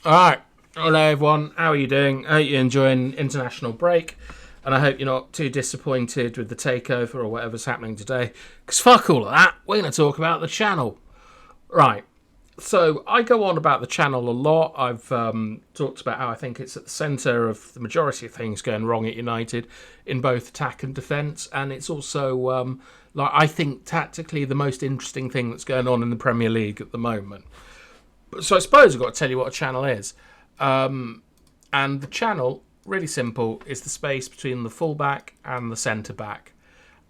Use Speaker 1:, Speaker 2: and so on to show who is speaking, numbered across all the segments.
Speaker 1: All right. Hello, everyone. How are you doing? I hope you're enjoying international break, and I hope you're not too disappointed with the takeover or whatever's happening today. Because fuck all of that. We're going to talk about the channel. Right. So I go on about the channel a lot. I've talked about how I think it's at the centre of the majority of things going wrong at United in both attack and defence, and it's also I think tactically the most interesting thing that's going on in the Premier League at the moment. So I suppose I've got to tell you what a channel is. And the channel, really simple, is the space between the fullback and the centre back.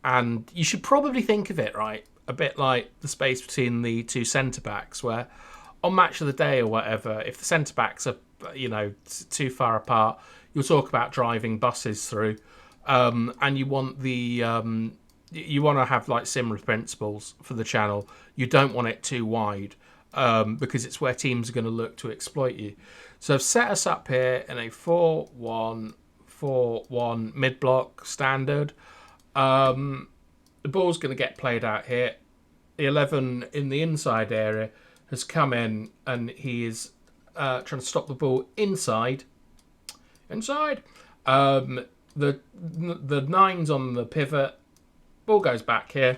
Speaker 1: And you should probably think of it, right, a bit like the space between the two centre backs, where on match of the day or whatever, if the centre backs are, too far apart, you'll talk about driving buses through, and you want to have like similar principles for the channel. You don't want it too wide, because it's where teams are going to look to exploit you. So I've set us up here in a 4-1-4-1 mid-block standard. The ball's going to get played out here. The 11 in the inside area has come in and he is trying to stop the ball inside. The nine's on the pivot. Ball goes back here.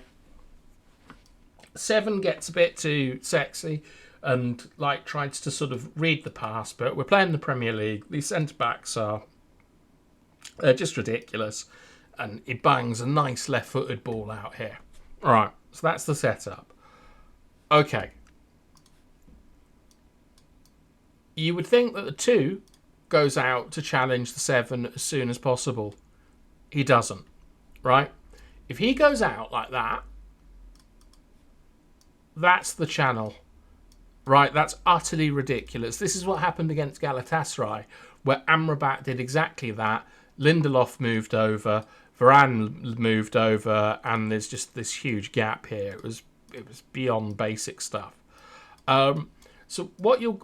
Speaker 1: 7 gets a bit too sexy and tries to sort of read the pass, but we're playing the Premier League. These centre backs they're just ridiculous, and he bangs a nice left-footed ball out here. All right, so that's the setup. Okay, you would think that the 2 goes out to challenge the 7 as soon as possible. He doesn't, right? If he goes out like that, that's the channel. Right, that's utterly ridiculous. This is what happened against Galatasaray, where Amrabat did exactly that. Lindelof moved over, Varane moved over, and there's just this huge gap here. It was beyond basic stuff. So what you're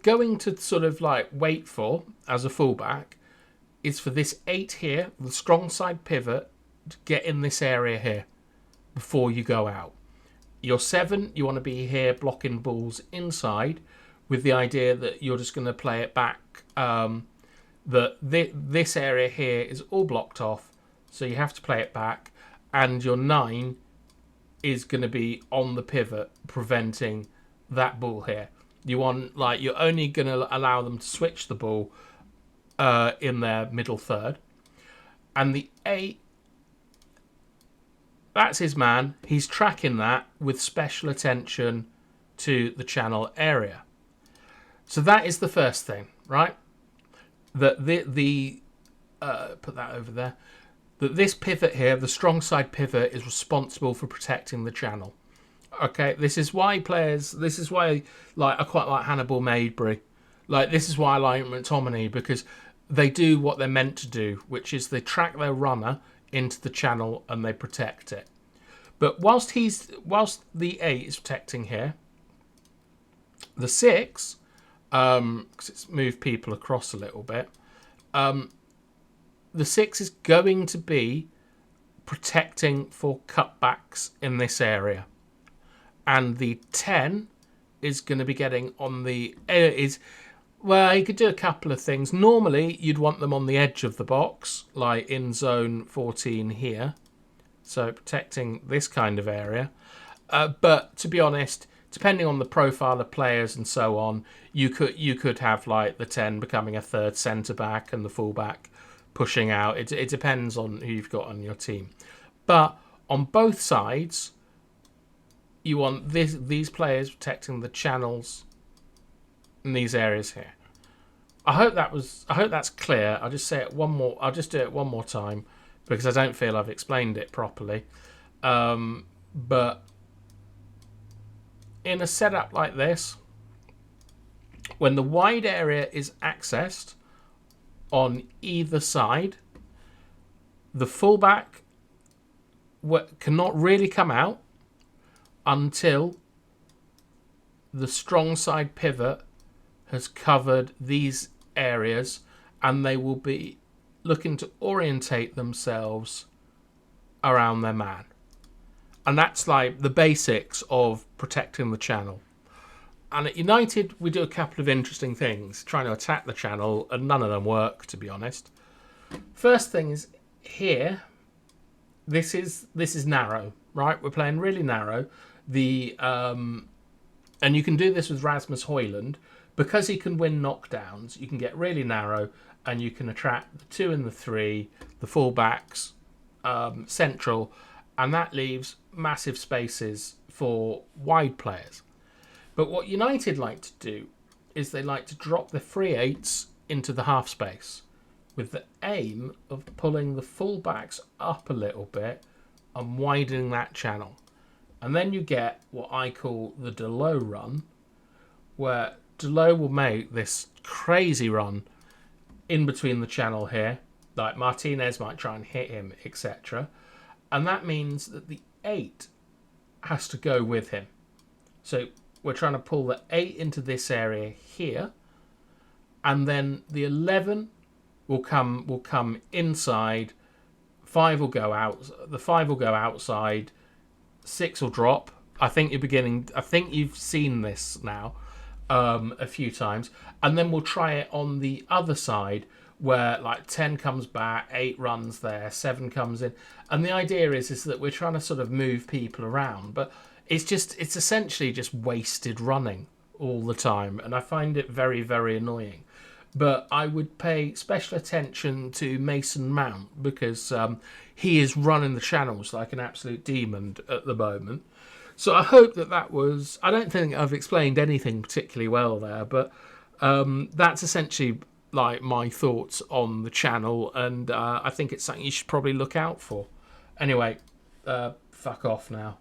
Speaker 1: going to sort of wait for as a fullback is for this 8 here, the strong side pivot, to get in this area here before you go out. Your 7, you want to be here blocking balls inside with the idea that you're just going to play it back. This area here is all blocked off, so you have to play it back. And your 9 is going to be on the pivot, preventing that ball here. You're only going to allow them to switch the ball in their middle third. And the 8, that's his man. He's tracking that with special attention to the channel area. So that is the first thing, right? That put that over there. That this pivot here, the strong side pivot, is responsible for protecting the channel. Okay, this is why I quite like Hannibal Maidbury. This is why I like McTominay, because they do what they're meant to do, which is they track their runner into the channel and they protect it. But whilst the 8 is protecting here, the 6, because it's moved people across a little bit, the 6 is going to be protecting for cutbacks in this area, and the 10 is going to be getting on the well, you could do a couple of things. Normally, you'd want them on the edge of the box, like in zone 14 here. So protecting this kind of area. But to be honest, depending on the profile of players and so on, you could have the 10 becoming a third centre-back and the full-back pushing out. It depends on who you've got on your team. But on both sides, you want these players protecting the channels in these areas here. I hope that's clear. I'll just say it one more. I'll just do it one more time because I don't feel I've explained it properly. But in a setup like this, when the wide area is accessed on either side, the fullback cannot really come out until the strong side pivot has covered these areas, and they will be looking to orientate themselves around their man. And that's the basics of protecting the channel. And at United, we do a couple of interesting things, trying to attack the channel, and none of them work, to be honest. First thing is here. This is narrow, right? We're playing really narrow. And you can do this with Rasmus Højlund because he can win knockdowns. You can get really narrow, and you can attract the 2 and the 3, the fullbacks, central, and that leaves massive spaces for wide players. But what United like to do is they like to drop the free 8s into the half space with the aim of pulling the fullbacks up a little bit and widening that channel. And then you get what I call the Dalot run, where Dalot will make this crazy run in between the channel here. Like Martinez might try and hit him, etc. And that means that the 8 has to go with him. So we're trying to pull the 8 into this area here, and then the 11 will come inside. 5 will go out. The 5 will go outside. 6 will drop. I think you've seen this now a few times, and then we'll try it on the other side where like 10 comes back, 8 runs there, 7 comes in, and the idea is that we're trying to sort of move people around, but it's essentially just wasted running all the time, and I find it very, very annoying. But I would pay special attention to Mason Mount because he is running the channels like an absolute demon at the moment. So I hope that was... I don't think I've explained anything particularly well there, but that's essentially like my thoughts on the channel, and I think it's something you should probably look out for. Anyway, fuck off now.